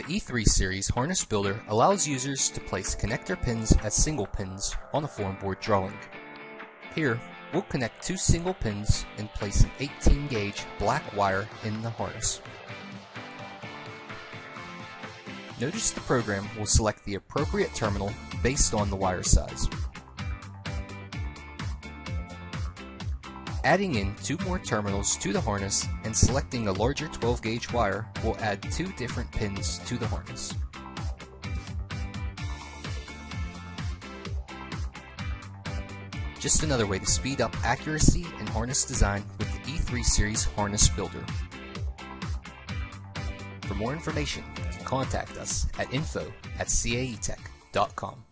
The E3 series harness builder allows users to place connector pins as single pins on a form board drawing. Here, we'll connect 2 single pins and place an 18 gauge black wire in the harness. Notice the program will select the appropriate terminal based on the wire size. Adding in 2 more terminals to the harness and selecting a larger 12 gauge wire will add 2 different pins to the harness. Just another way to speed up accuracy in harness design with the E3 series harness builder. For more information, you can contact us at info@caetek.com.